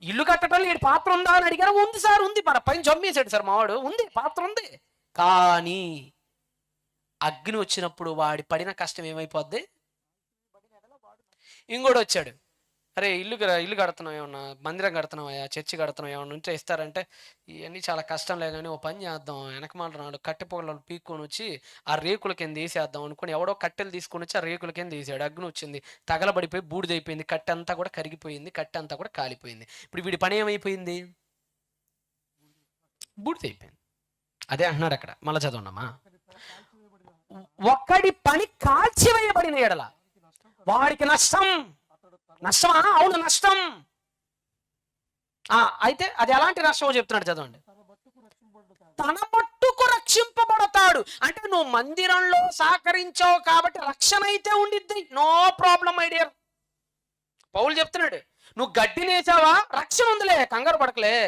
S1: ఇల్లు కట్టడంలో ఈ పాత్ర ఉందా అని అడిగారు. ఉంది సార్, ఉంది. మన పైన జమ్మేసాడు సార్ మావాడు, ఉంది, పాత్ర ఉంది. కానీ అగ్ని వచ్చినప్పుడు వాడి పడిన కష్టం ఏమైపోద్ది? ఇంకోటి వచ్చాడు, అరే ఇల్లు కడుతున్నావు, ఏమన్నా మందిరం కడుతున్నావా, చర్చి కడుతున్నావు, ఏమన్నా ఉంటే ఇస్తారంటే, ఇవన్నీ చాలా కష్టం లేదు కానీ ఓ పని చేద్దాం, వెనకమాల నాడు కట్టె పొగలు పీక్కొని వచ్చి ఆ రేకుల కింద వేసేద్దాం అనుకుని ఎవడో కట్టెలు తీసుకొని వచ్చి ఆ రేకుల కింద వేసాడు. అగ్ని వచ్చింది, తగలబడిపోయి బూడిదైపోయింది, కట్టె అంతా కూడా కరిగిపోయింది, కట్టె అంతా కూడా కాలిపోయింది. ఇప్పుడు వీడి పని ఏమైపోయింది? బూడిదైపోయింది. అదే అంటున్నాడు అక్కడ, మళ్ళీ చదవమ్మా. ఒక్కడి పని కాల్చివేయబడిన ఎడల వాడికి నష్టం. నష్టమా? అవును, నష్టం. అయితే అది ఎలాంటి నష్టమో చెప్తున్నాడు, చదవండి. తన మట్టుకు రక్షింపబడతాడు. అంటే నువ్వు మందిరంలో సహకరించావు కాబట్టి రక్షణ అయితే ఉండిద్ది, నో ప్రాబ్లం మై డియర్. పౌలు చెప్తున్నాడు, నువ్వు గడ్డి నేసావా, రక్షణ ఉందిలే, కంగారు పడకలే.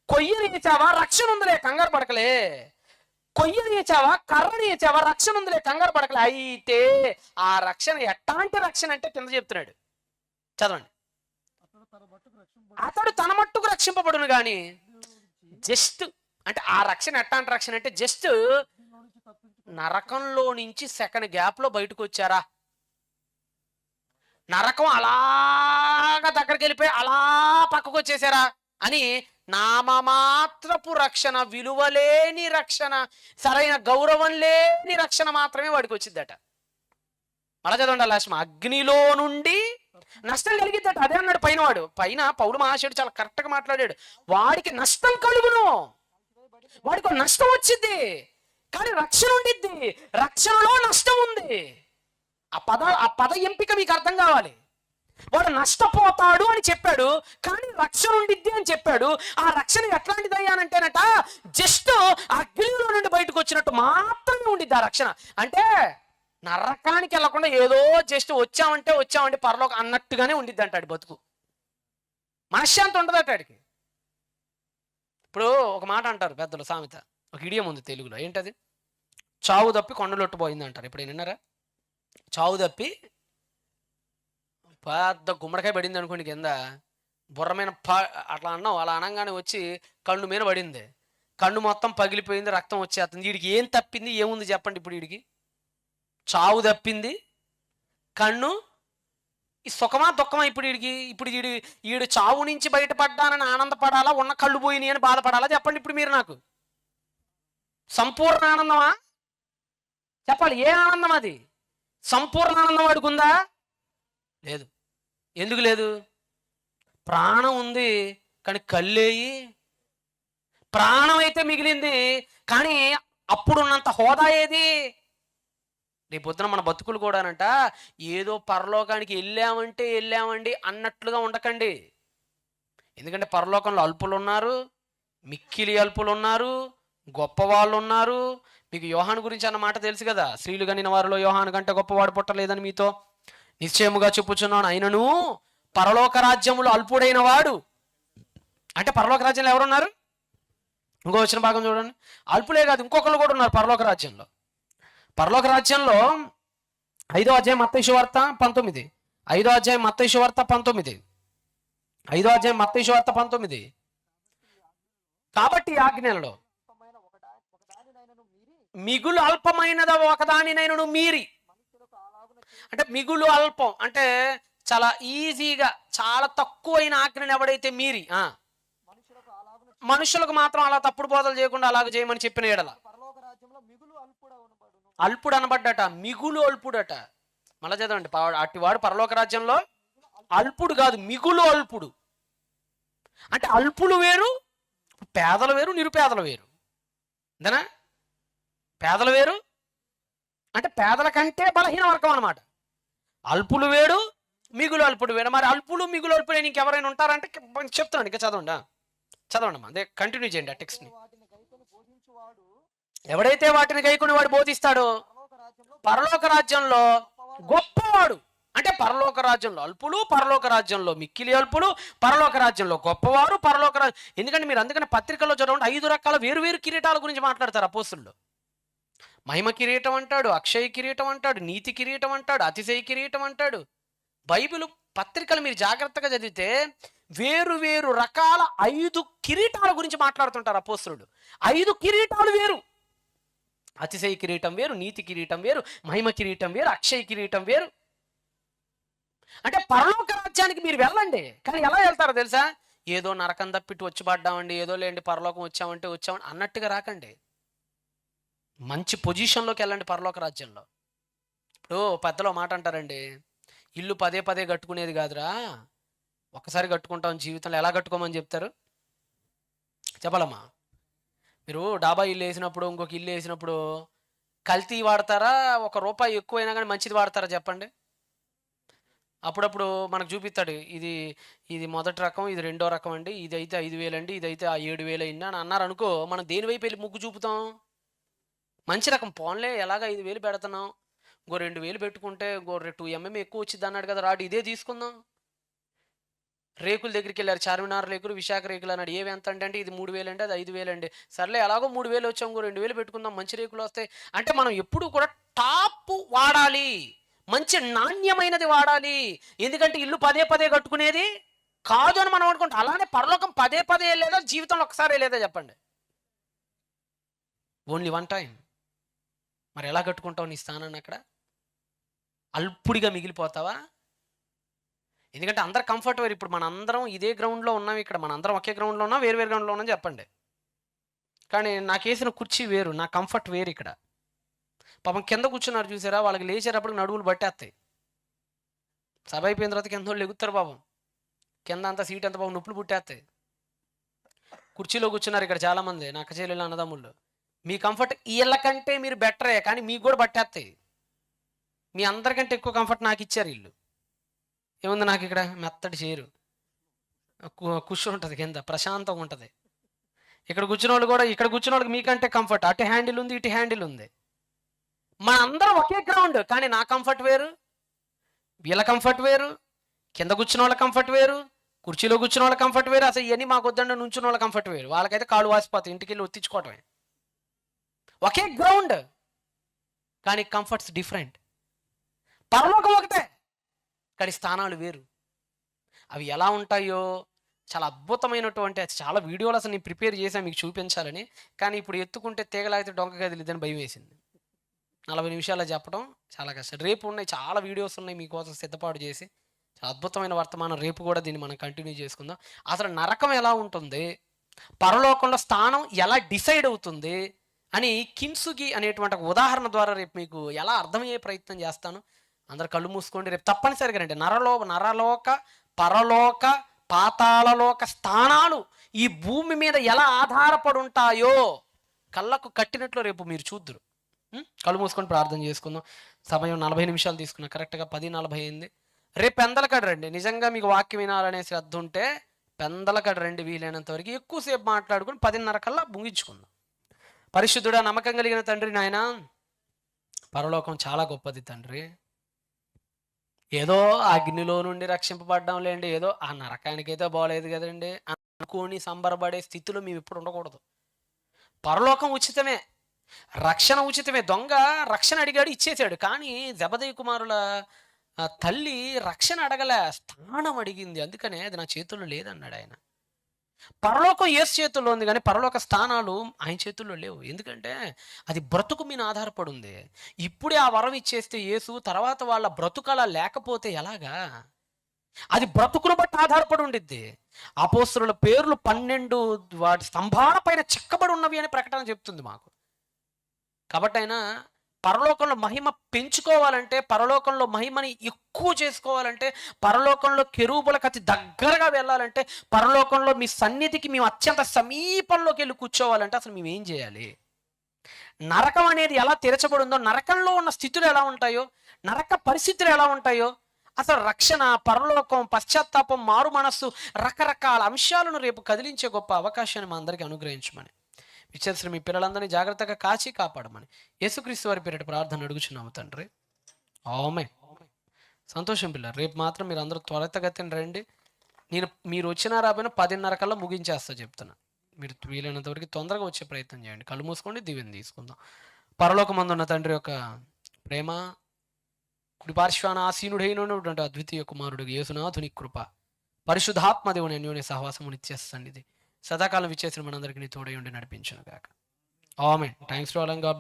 S1: కొయ్య నేసావా, రక్షణ ఉందిలే, కంగారు పడకలే. కొయ్య నేచావా, కర్ర నేచావా, రక్షణ ఉందిలే, కంగారు పడకలే. అయితే ఆ రక్షణ ఎట్లాంటి రక్షణ అంటే కింద చెప్తున్నాడు, చదవండి. అతడు తన మట్టుకు రక్షింపబడును గాని జస్ట్, అంటే ఆ రక్షణ ఎట్లాంటి రక్షణ అంటే జస్ట్ నరకంలో నుంచి సెకండ్ గ్యాప్ లో బయటకు వచ్చారా, నరకం అలాగా దగ్గరికి వెళ్ళిపోయి అలా పక్కకు వచ్చేసారా అని నామమాత్రపు రక్షణ, విలువలేని రక్షణ, సరైన గౌరవం లేని రక్షణ మాత్రమే వాడికి వచ్చిద్దట. మళ్ళా చదవండి లాస్ట్, అగ్నిలో నుండి నష్టం కలిగిద్దట. అదే అన్నాడు పైన పౌలు మహాశయుడు చాలా కరెక్ట్ గా మాట్లాడాడు. వాడికి నష్టం కలుగును, వాడికి నష్టం వచ్చింది కానీ రక్షణ ఉండిద్ది. రక్షణలో నష్టం ఉంది. ఆ పద ఎంపిక మీకు అర్థం కావాలి. వాడు నష్టపోతాడు అని చెప్పాడు కానీ రక్షణ ఉండిద్ది అని చెప్పాడు. ఆ రక్షణ ఎట్లాంటిది అయ్యానంటేనట, జస్ట్ అగ్నిలో నుండి బయటకు వచ్చినట్టు మాత్రమే ఉండిద్ది ఆ రక్షణ. అంటే నరకానికి వెళ్ళకుండా ఏదో జస్ట్ వచ్చామంటే పరలోక అన్నట్టుగానే ఉండిద్ది అంటాడు బతుకు. మనశ్శాంతి ఉండదు అటాడికి. ఇప్పుడు ఒక మాట అంటారు పెద్దలు, సామెత, ఒక ఇడియం ఉంది తెలుగులో, ఏంటది? చావు తప్పి కొండలొట్టు పోయింది అంటారు. ఇప్పుడు విన్నారా? చావు తప్పి పెద్ద గుమ్మడికాయ పడింది అనుకోండి కింద, బుర్రమైన అట్లా అన్నావు, అలా అనగానే వచ్చి కళ్ళు మీద పడింది, కళ్ళు మొత్తం పగిలిపోయింది, రక్తం వచ్చేస్తుంది. వీడికి ఏం తప్పింది, ఏముంది చెప్పండి? ఇప్పుడు వీడికి చావు తప్పింది, కన్ను, ఈ సుఖమా దుఃఖమా? ఇప్పుడు వీడు చావు నుంచి బయటపడ్డానని ఆనందపడాలా, ఉన్న కళ్ళు పోయినాయి అని బాధపడాలా? చెప్పండి ఇప్పుడు మీరు నాకు. సంపూర్ణ ఆనందమా? చెప్పాలి, ఏ ఆనందం అది? సంపూర్ణ ఆనందం వాడుకుందా? లేదు. ఎందుకు లేదు? ప్రాణం ఉంది కానీ కళ్ళేయి. ప్రాణం అయితే మిగిలింది కానీ అప్పుడున్నంత హోదా ఏది? రేపొద్దున మన బతుకులు కూడానంట ఏదో పరలోకానికి వెళ్ళామండి అన్నట్లుగా ఉండకండి. ఎందుకంటే పరలోకంలో అల్పులు ఉన్నారు, మిక్కిలి అల్పులు ఉన్నారు, గొప్పవాళ్ళు ఉన్నారు. మీకు యోహాను గురించి అన్న మాట తెలుసు కదా, స్త్రీలు కనిన వారిలో యోహాను కంటే గొప్పవాడు పుట్టలేదని మీతో నిశ్చయముగా చెప్పుచున్నాను. అయినను పరలోక రాజ్యములో అల్పుడైన వాడు, అంటే పరలోక రాజ్యంలో ఎవరున్నారు? ఇంకో వచ్చిన భాగం చూడండి. అల్పులే కాదు, ఇంకొకరు కూడా ఉన్నారు పరలోక రాజ్యంలో. పరలోక రాజ్యంలో 5వ అధ్యాయం మత్తయి సువార్త 19, 5వ అధ్యాయం మత్తయి సువార్త 19, 5వ అధ్యాయం మత్తయి సువార్త 19. కాబట్టి ఆజ్ఞలలో మిగులు అల్పమైనద ఒకదానినైనను మీరి, అంటే మిగులు అల్పం అంటే చాలా ఈజీగా, చాలా తక్కువైన ఆజ్ఞను ఎవడైతే మీరి, మనుషులకు మాత్రం అలా తప్పుడు బోధలు చేయకుండా అలాగ చేయమని చెప్పిన ఎడల, అల్పుడు అనబడ్డట, మిగులు అల్పుడట. మళ్ళా చదవండి. అట్టివాడు పరలోక రాజ్యంలో అల్పుడు కాదు, మిగులు అల్పుడు. అంటే అల్పులు వేరు, పేదలు వేరు, నిరుపేదలు వేరు. అంతేనా? పేదలు వేరు అంటే పేదల కంటే బలహీన వర్గం అనమాట. అల్పులు వేరు, మిగులు అల్పుడు వేరు. మరి అల్పులు మిగులు అల్పుడు ఇంకెవరైనా ఉంటారంటే చెప్తున్నాను. ఇంకా చదవండి అమ్మా, అదే కంటిన్యూ చేయండి ఆ టెక్స్ట్ని. ఎవడైతే వాటిని గైకొని వాడు బోధిస్తాడో పరలోక రాజ్యంలో గొప్పవాడు. అంటే పరలోక రాజ్యంలో అల్పులు, పరలోక రాజ్యంలో మిక్కిలి అల్పులు, పరలోక రాజ్యంలో గొప్పవారు, పరలోక రాజ్యం. ఎందుకంటే మీరు అందుకని పత్రికల్లో చదవండి, 5 రకాల వేరు కిరీటాల గురించి మాట్లాడతారు అపోస్తులు. మహిమ కిరీటం అంటాడు, అక్షయ కిరీటం అంటాడు, నీతి కిరీటం అంటాడు, అతిశయ కిరీటం అంటాడు. బైబిల్ పత్రికలు మీరు జాగ్రత్తగా చదివితే వేరు రకాల 5 కిరీటాల గురించి మాట్లాడుతుంటారు అపోస్తులు. 5 కిరీటాలు వేరు. అతిశయ కిరీటం వేరు, నీతి కిరీటం వేరు, మహిమ కిరీటం వేరు, అక్షయ కిరీటం వేరు. అంటే పరలోక రాజ్యానికి మీరు వెళ్ళండి, కానీ ఎలా వెళ్తారో తెలుసా? ఏదో నరకం తప్పిట్టు వచ్చి పడ్డామండి, ఏదో లేండి పరలోకం వచ్చామంటే వచ్చామండి అన్నట్టుగా రాకండి. మంచి పొజిషన్లోకి వెళ్ళండి పరలోక రాజ్యంలో. ఇప్పుడు పెద్దలో మాట అంటారండి, ఇల్లు పదే కట్టుకునేది కాదురా, ఒకసారి కట్టుకుంటాం జీవితంలో. ఎలా కట్టుకోమని చెప్తారు చెప్పాలమ్మా? మీరు డాబా ఇల్లు వేసినప్పుడు, ఇంకొక ఇల్లు వేసినప్పుడు కల్తీ వాడతారా, ₹1 ఎక్కువైనా కానీ మంచిది వాడతారా చెప్పండి? అప్పుడప్పుడు మనకు చూపిస్తాడు, ఇది మొదటి రకం, ఇది రెండో రకం అండి, ఇది అయితే 5,000 అండి, ఇది అయితే 7,000 అయింది అని అన్నారు అనుకో, మనం దేని వైపు వెళ్ళి ముగ్గు చూపుతాం? మంచి రకం పోన్లే, ఎలాగ 5,000 పెడుతున్నాం, ఇంకో 2,000 పెట్టుకుంటే ఇంకో 2 mm ఎక్కువ వచ్చింది అన్నాడు కదా రాడు, ఇదే తీసుకుందాం. రేకుల దగ్గరికి వెళ్ళారు, చార్మినార్ రేకులు, విశాఖ రేకులు అన్నాడు. ఏవి ఎంత అంటే ఇది 3,000 అండి, అది 5,000 అండి. సర్లే ఎలాగో 3,000 వచ్చాం, ఇంకో 2,000 పెట్టుకుందాం, మంచి రేకులు వస్తాయి అంటే. మనం ఎప్పుడు కూడా టాప్ వాడాలి, మంచి నాణ్యమైనది వాడాలి. ఎందుకంటే ఇల్లు పదే కట్టుకునేది కాదు అని మనం అనుకుంటాం. అలానే పరలోకం పదే వెళ్ళేదో, జీవితంలో ఒకసారి వెళ్ళేదో చెప్పండి? Only 1 time. మరి ఎలా కట్టుకుంటావు నీ స్థానాన్ని? అక్కడ అల్పుడిగా మిగిలిపోతావా? ఎందుకంటే అందరు కంఫర్ట్ వేరు. ఇప్పుడు మనందరం ఇదే గ్రౌండ్లో ఉన్నాం, ఇక్కడ మనందరం ఒకే గ్రౌండ్లో ఉన్నాం, వేరు గ్రౌండ్లో ఉన్నాం చెప్పండి. కానీ నాకు వేసిన కుర్చీ వేరు, నా కంఫర్ట్ వేరు. ఇక్కడ పాపం కింద కూర్చున్నారు చూసారా, వాళ్ళకి లేచేటప్పుడు నడువులు బట్టేస్తాయి. సభ అయిపోయిన తర్వాత కింద వాళ్ళు ఎగుతారు పాపం, కింద అంతా సీట్ అంతా పాపం నొప్పులు పుట్టేస్తాయి. కుర్చీలో కూర్చున్నారు ఇక్కడ చాలామంది నా అక్కచెల్లెలు అన్నదమ్ముళ్ళు. మీ కంఫర్ట్ వీళ్ళకంటే మీరు బెటరే, కానీ మీకు కూడా బట్టేస్తాయి. మీ అందరికంటే ఎక్కువ కంఫర్ట్ నాకు ఇచ్చారు వీళ్ళు. ఏముంది నాకు ఇక్కడ మెత్తటి చైరు, కుష్ ఉంటుంది, కింద ప్రశాంతంగా ఉంటుంది. ఇక్కడ కూర్చున్న వాళ్ళు కూడా, ఇక్కడ కూర్చున్న వాళ్ళకి మీకంటే కంఫర్ట్, అటు హ్యాండిల్ ఉంది, ఇటు హ్యాండిల్ ఉంది. మన అందరం ఒకే గ్రౌండ్, కానీ నా కంఫర్ట్ వేరు, వీళ్ళ కంఫర్ట్ వేరు, కింద కూర్చున్న వాళ్ళ కంఫర్ట్ వేరు, కుర్చీలో కూర్చున్న వాళ్ళ కంఫర్ట్ వేరు. అసలు ఇవన్నీ మాకు వద్దండి నుంచున్న వాళ్ళ కంఫర్ట్ వేరు. వాళ్ళకైతే కాళ్ళు వాసిపోతాయి, ఇంటికి వెళ్ళి ఒత్తించుకోవటమే. ఒకే గ్రౌండ్ కానీ కంఫర్ట్స్ డిఫరెంట్. పరలోకం ఒకటే కానీ స్థానాలు వేరు. అవి ఎలా ఉంటాయో చాలా అద్భుతమైనటువంటి, చాలా వీడియోలు అసలు నేను ప్రిపేర్ చేశాను మీకు చూపించాలని. కానీ ఇప్పుడు ఎత్తుకుంటే తీగలాగితే డొంక కదిలిద్దని భయం వేసింది. 40 నిమిషాల్లో చెప్పడం చాలా కష్టం. రేపు ఉన్నాయి, చాలా వీడియోస్ ఉన్నాయి మీకోసం సిద్ధపాటు చేసి, చాలా అద్భుతమైన వర్తమానం. రేపు కూడా దీన్ని మనం కంటిన్యూ చేసుకుందాం. అసలు నరకం ఎలా ఉంటుంది, పరలోకంలో స్థానం ఎలా డిసైడ్ అవుతుంది అని కిన్సుగి అనేటువంటి ఒక ఉదాహరణ ద్వారా రేపు మీకు ఎలా అర్థమయ్యే ప్రయత్నం చేస్తాను. అందరు కళ్ళు మూసుకోండి. రేపు తప్పనిసరిగా రండి. నరలోక, పరలోక, పాతాళలోక స్థానాలు ఈ భూమి మీద ఎలా ఆధారపడి ఉంటాయో కళ్ళకు కట్టినట్లు రేపు మీరు చూద్దురు. కళ్ళు మూసుకొని ప్రార్థన చేసుకుందాం. సమయం 40 నిమిషాలు తీసుకున్నా, కరెక్ట్గా 10:40 అయింది. రేపు పెందలకడ రండి. నిజంగా మీకు వాక్యం వినాలనే శ్రద్ధ ఉంటే పెందలకడ రండి, వీలైనంత వరకు ఎక్కువసేపు మాట్లాడుకుని 10:30 కల్లా ముగించుకుందాం. పరిశుద్ధుడా, నమ్మకం కలిగిన తండ్రి, నాయన పరలోకం చాలా గొప్పది తండ్రి. ఏదో అగ్నిలో నుండి రక్షింపబడ్డాం లేండి, ఏదో ఆ నరకానికైతే బాగలేదు కదండి అనుకోని సంబరపడే స్థితిలో మేము ఇప్పుడు ఉండకూడదు. పరలోకం ఉచితమే, రక్షణ ఉచితమే. దొంగ రక్షణ అడిగాడు, ఇచ్చేసాడు. కానీ జెబెదయి కుమారుల తల్లి రక్షణ అడగలే, స్థానం అడిగింది. అందుకనే అది నా చేతుల్లో లేదన్నాడు ఆయన. పరలోకం యేసు చేతుల్లో ఉంది, కానీ పరలోక స్థానాలు ఆయన చేతుల్లో లేవు. ఎందుకంటే అది బ్రతుకు మీద ఆధారపడి ఉంది. ఇప్పుడే ఆ వరం ఇచ్చేస్తే యేసు, తర్వాత వాళ్ళ బ్రతుకలా లేకపోతే ఎలాగా? అది బ్రతుకును బట్టి ఆధారపడి ఉండిద్ది. అపోస్తలుల పేర్లు 12 వాటి స్తంభాల పైన చెక్కబడి ఉన్నవి అని ప్రకటన చెప్తుంది మాకు. కాబట్టి ఆయన పరలోకంలో మహిమ పెంచుకోవాలంటే, పరలోకంలో మహిమని ఎక్కువ చేసుకోవాలంటే, పరలోకంలో కెరూబులకు అతి దగ్గరగా వెళ్ళాలంటే, పరలోకంలో మీ సన్నిధికి మేము అత్యంత సమీపంలోకి వెళ్ళి కూర్చోవాలంటే అసలు మేము ఏం చేయాలి? నరకం అనేది ఎలా తెరచబడిందో, నరకంలో ఉన్న స్థితులు ఎలా ఉంటాయో, నరక పరిస్థితులు ఎలా ఉంటాయో, అసలు రక్షణ, పరలోకం, పశ్చాత్తాపం, మారు మనస్సు, రకరకాల అంశాలను రేపు కదిలించే గొప్ప అవకాశాన్ని మా అందరికీ అనుగ్రహించమని, విచ్చేసిన మీ పిల్లలందరినీ జాగ్రత్తగా కాచి కాపాడమని యేసుక్రీస్తు వారి పేరిట ప్రార్థన అడుగుచున్నాము తండ్రి. ఆమేన్. సంతోషం పిల్లలు. రేపు మాత్రం మీరు అందరూ త్వరితగతిన రండి. మీరు వచ్చినా రాబోయినా 10:30 కల్లా ముగించేస్తా చెప్తున్నా. మీరు వీలైనంత వరకు తొందరగా వచ్చే ప్రయత్నం చేయండి. కళ్ళు మూసుకోండి, దీవెన తీసుకుందాం. పరలోకమందున్న తండ్రి యొక్క ప్రేమ, కుడి పార్శ్వాన ఆసీనుడైనటువంటి అద్వితీయ కుమారుడు యేసునాథుని కృప, పరిశుద్ధాత్మ దేవుని అన్యోన్య సహవాసము నిత్య సన్నిధి సదాకాలం విచ్చేసిన మనందరికీ తోడై ఉండి నడిపించును గాక. Amen. Thanks to all and God bless.